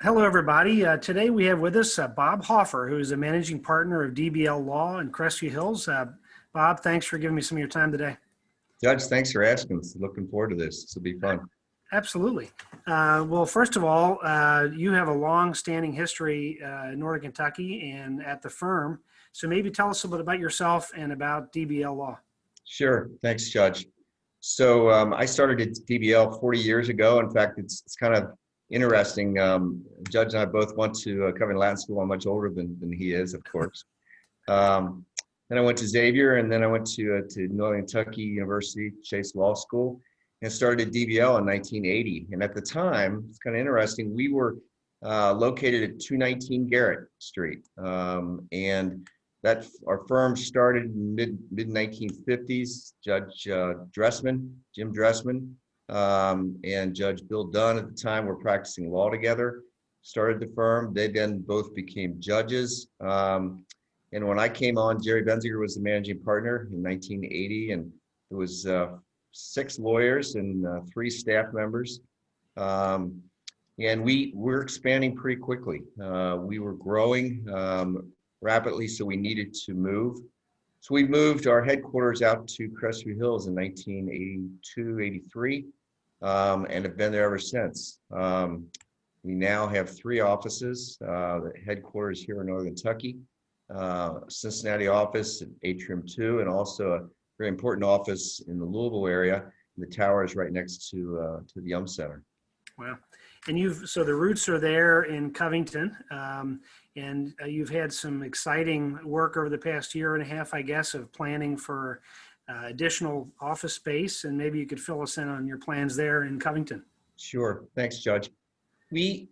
Hello, everybody. Today we have with us Bob Hoffer, who is a managing partner of DBL Law in Crestview Hills. Bob, thanks for giving me some of your time today. Judge, thanks for asking. Looking forward to this. This will be fun. Absolutely. Well, first of all, you have a long-standing history in Northern Kentucky and at the firm. So maybe tell us a bit about yourself and about DBL Law. Sure. Thanks, Judge. So I started at DBL 40 years ago. In fact, it's kind of interesting. Judge and I both went to Covington Latin School. I'm much older than he is, of course. Then I went to Xavier, and then I went to Northern Kentucky University, Chase Law School, and started at DBL in 1980. And at the time, it's kind of interesting, we were located at 219 Garrett Street. And that our firm started in mid 1950s. Judge Jim Dressman, and Judge Bill Dunn at the time were practicing law together, started the firm. They then both became judges. And when I came on, Jerry Benziger was the managing partner in 1980, and there was 6 lawyers and 3 staff members. And we were expanding pretty quickly. We were growing rapidly, so we needed to move. So we moved our headquarters out to Crestview Hills in 1982, 83, and have been there ever since. We now have 3 offices, the headquarters here in Northern Kentucky, Cincinnati office, Atrium 2, and also a very important office in the Louisville area. The tower is right next to the Yum Center. Wow. And so the roots are there in Covington, and you've had some exciting work over the past year and a half, I guess, of planning for additional office space, and maybe you could fill us in on your plans there in Covington. Sure. Thanks, Judge. We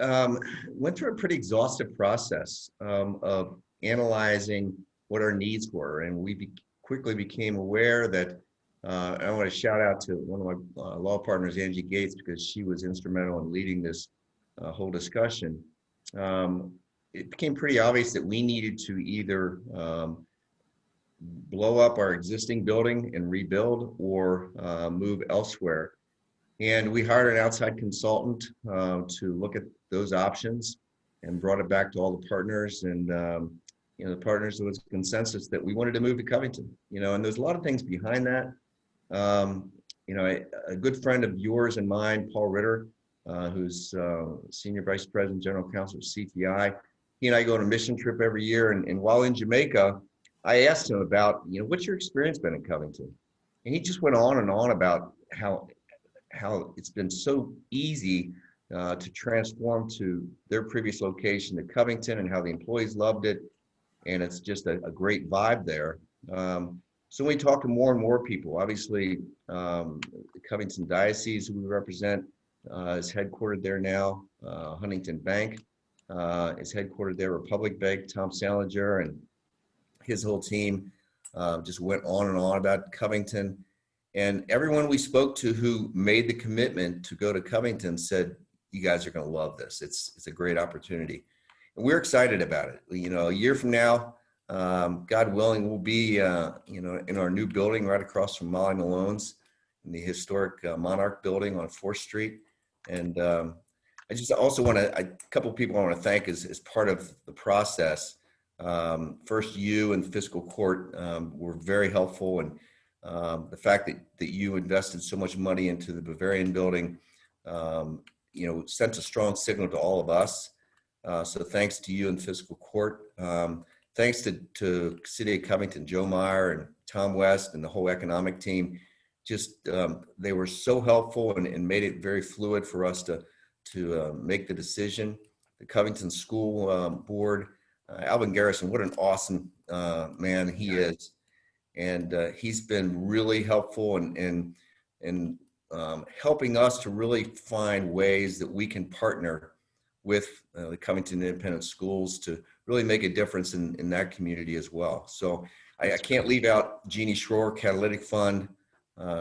went through a pretty exhaustive process of analyzing what our needs were, and we quickly became aware that I want to shout out to one of my law partners, Angie Gates, because she was instrumental in leading this whole discussion. It became pretty obvious that we needed to either blow up our existing building and rebuild or move elsewhere. And we hired an outside consultant to look at those options and brought it back to all the partners. And the partners, there was a consensus that we wanted to move to Covington. And there's a lot of things behind that. A good friend of yours and mine, Paul Ritter, who's Senior Vice President, General Counsel of CTI, he and I go on a mission trip every year. And while in Jamaica, I asked him about, what's your experience been in Covington? And he just went on and on about how it's been so easy to transform to their previous location to Covington, and how the employees loved it. And it's just a great vibe there. So we talk to more and more people. Obviously, the Covington Diocese, who we represent, is headquartered there now. Huntington Bank is headquartered there. Republic Bank, Tom Salinger and his whole team just went on and on about Covington. And everyone we spoke to who made the commitment to go to Covington said, you guys are going to love this. It's a great opportunity. And we're excited about it. A year from now, God willing, we'll be, in our new building right across from Molly Malone's in the historic Monarch Building on 4th Street. And I just also want to, a couple of people I want to thank as part of the process. First, you and fiscal court were very helpful. And the fact that you invested so much money into the Bavarian building, sent a strong signal to all of us. So thanks to you and fiscal court. Thanks to City of Covington, Joe Meyer and Tom West and the whole economic team. Just they were so helpful and made it very fluid for us to make the decision. The Covington School Board, Alvin Garrison, what an awesome man he is. And he's been really helpful in helping us to really find ways that we can partner with the Covington Independent Schools to really make a difference in that community as well. So I can't leave out Jeannie Schroer, Catalytic Fund.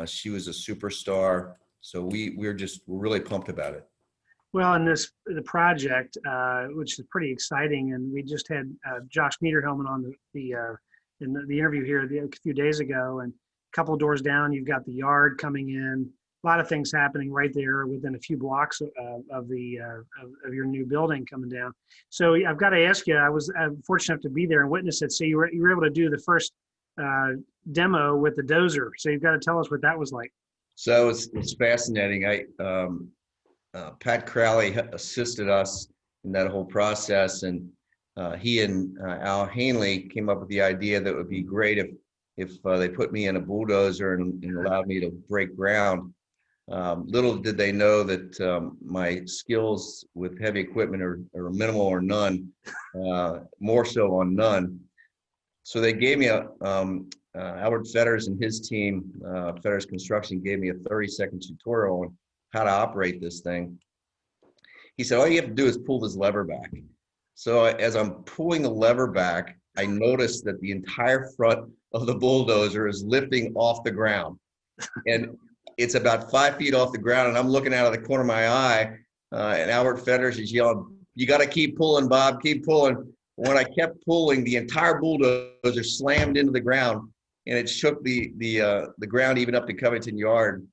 She was a superstar. So we're really pumped about it. Well, and the project, which is pretty exciting, and we just had Josh Niederhellman on in the interview here a few days ago, and a couple of doors down, you've got the yard coming in. lot of things happening right there within a few blocks of your new building coming down. So I've got to ask you, I'm fortunate enough to be there and witness it. So you were able to do the first demo with the dozer. So you've got to tell us what that was like. So it's fascinating. Pat Crowley assisted us in that whole process, and he and Al Hanley came up with the idea that it would be great if they put me in a bulldozer and allowed me to break ground. Little did they know that my skills with heavy equipment are minimal or none, more so on none. So they gave me Albert Fetters and his team, Fetters Construction, gave me a 30-second tutorial on how to operate this thing. He said, all you have to do is pull this lever back. So as I'm pulling the lever back, I noticed that the entire front of the bulldozer is lifting off the ground. And it's about 5 feet off the ground, and I'm looking out of the corner of my eye, and Albert Fetters is yelling, you got to keep pulling, Bob, keep pulling. When I kept pulling, the entire bulldozer slammed into the ground, and it shook the ground even up to Covington Yard.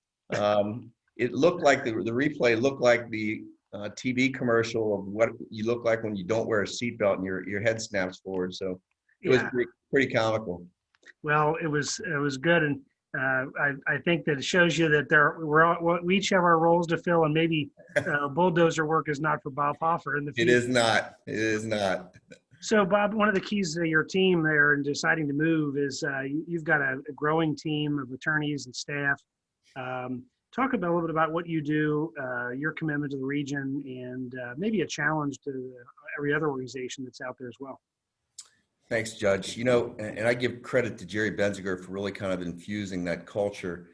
It looked like the replay looked like the TV commercial of what you look like when you don't wear a seatbelt and your head snaps forward. So it was pretty comical. Well, it was good, and I think that it shows you that we each have our roles to fill, and maybe bulldozer work is not for Bob Hoffer in the future. It is not. It is not. So, Bob, one of the keys to your team there in deciding to move is you've got a growing team of attorneys and staff. Talk a little bit about what you do, your commitment to the region, and maybe a challenge to every other organization that's out there as well. Thanks, Judge. You know, and I give credit to Jerry Benziger for really kind of infusing that culture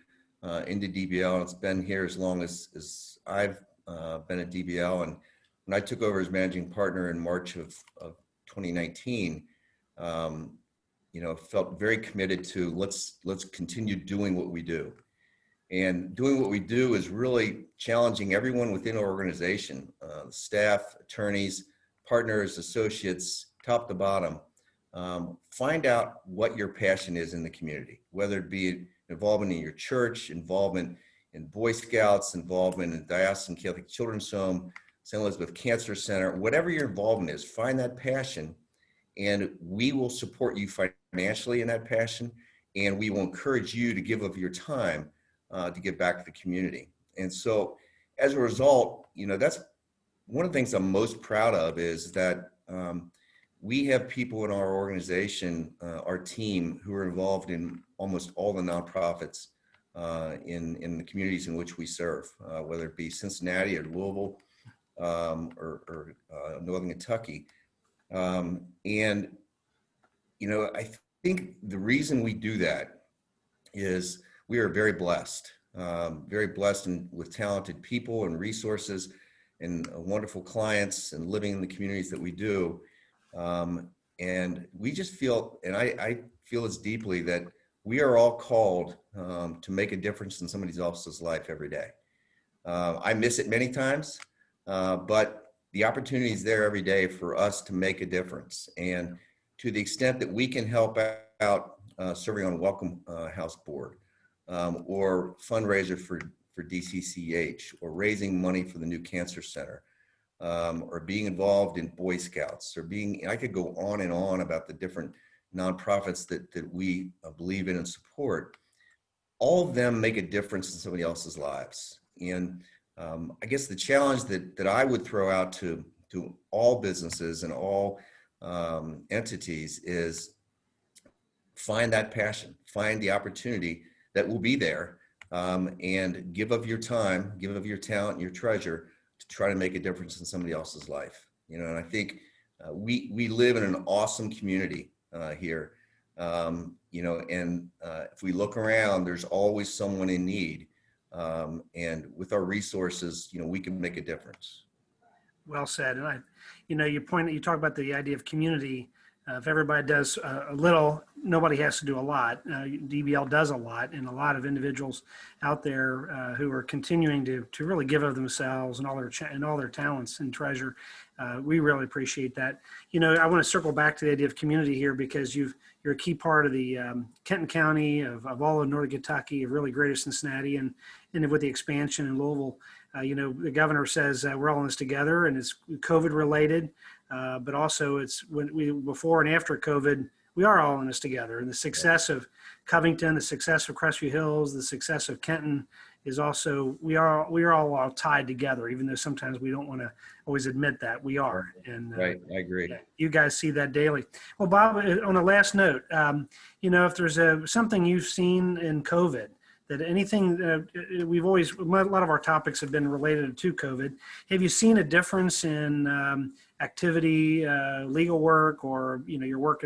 into DBL. And it's been here as long as I've been at DBL. And when I took over as managing partner in March of 2019, you know, felt very committed to let's continue doing what we do. And doing what we do is really challenging everyone within our organization, staff, attorneys, partners, associates, top to bottom. Find out what your passion is in the community, whether it be involvement in your church, involvement in Boy Scouts, involvement in Diocesan Catholic Children's Home, St. Elizabeth Cancer Center, whatever your involvement is, find that passion, and we will support you financially in that passion, and we will encourage you to give of your time to give back to the community. And so as a result, you know, that's one of the things I'm most proud of is that we have people in our organization, our team, who are involved in almost all the nonprofits in the communities in which we serve, whether it be Cincinnati or Louisville or Northern Kentucky. And, you know, I think the reason we do that is we are very blessed with talented people and resources and wonderful clients and living in the communities that we do. And we just feel, and I feel as deeply that we are all called to make a difference in somebody else's life every day. I miss it many times, but the opportunity is there every day for us to make a difference. And to the extent that we can help out serving on Welcome House Board or fundraiser for DCCH or raising money for the new cancer center, or being involved in Boy Scouts, or I could go on and on about the different nonprofits that we believe in and support. All of them make a difference in somebody else's lives. And I guess the challenge that I would throw out to all businesses and all entities is find that passion, find the opportunity that will be there, and give of your time, give of your talent and your treasure to try to make a difference in somebody else's life. You know, and I think we live in an awesome community here. You know, and if we look around, there's always someone in need. And with our resources, you know, we can make a difference. Well said. And you know, you talk about the idea of community. if everybody does a little, nobody has to do a lot. DBL does a lot, and a lot of individuals out there who are continuing to really give of themselves and all their talents and treasure. We really appreciate that. You know, I want to circle back to the idea of community here, because you're a key part of the Kenton County, of all of Northern Kentucky, of really greater Cincinnati, and with the expansion in Louisville. You know, the governor says we're all in this together, and it's COVID related, but also it's before and after COVID, we are all in this together. And the success of Covington, the success of Crestview Hills, the success of Kenton is also, we are all tied together, even though sometimes we don't want to always admit that we are. And Right, I agree. you guys see that daily. Well, Bob, on a last note, you know, if there's something you've seen in COVID, that anything we've always, a lot of our topics have been related to COVID. Have you seen a difference in activity, legal work, or, you know, your work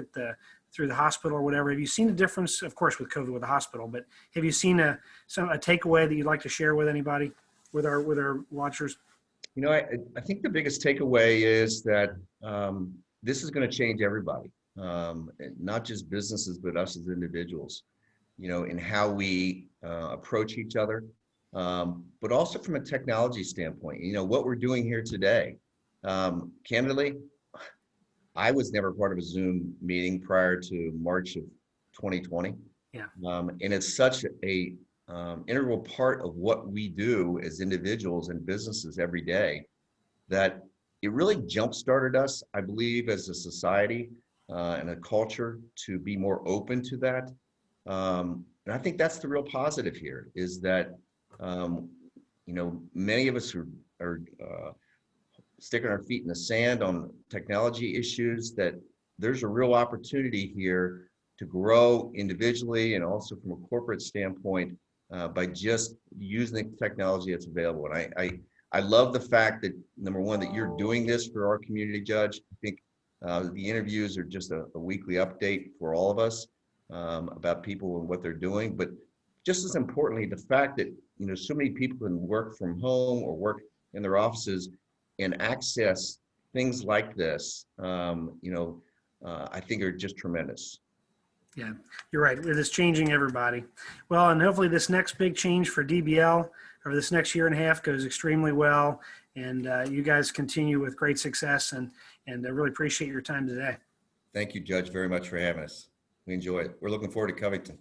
through the hospital or whatever? Have you seen a difference, of course, with COVID with the hospital, but have you seen a takeaway that you'd like to share with anybody, with our watchers? You know, I think the biggest takeaway is that this is going to change everybody, not just businesses, but us as individuals, you know, in how we approach each other, but also from a technology standpoint. You know, what we're doing here today, candidly, I was never part of a Zoom meeting prior to March of 2020. Yeah. And it's such a integral part of what we do as individuals and businesses every day, that it really jump-started us, I believe, as a society and a culture to be more open to that. And I think that's the real positive here, is that, you know, many of us are sticking our feet in the sand on technology issues, that there's a real opportunity here to grow individually and also from a corporate standpoint by just using the technology that's available. And I love the fact that, number one, that you're doing this for our community, Judge. I think the interviews are just a weekly update for all of us about people and what they're doing. But just as importantly, the fact that, you know, so many people can work from home or work in their offices and access things like this, you know, I think are just tremendous. Yeah, you're right. It is changing everybody. Well, and hopefully this next big change for DBL over this next year and a half goes extremely well, and you guys continue with great success, and I really appreciate your time today. Thank you, Judge, very much for having us. We enjoy it. We're looking forward to Covington.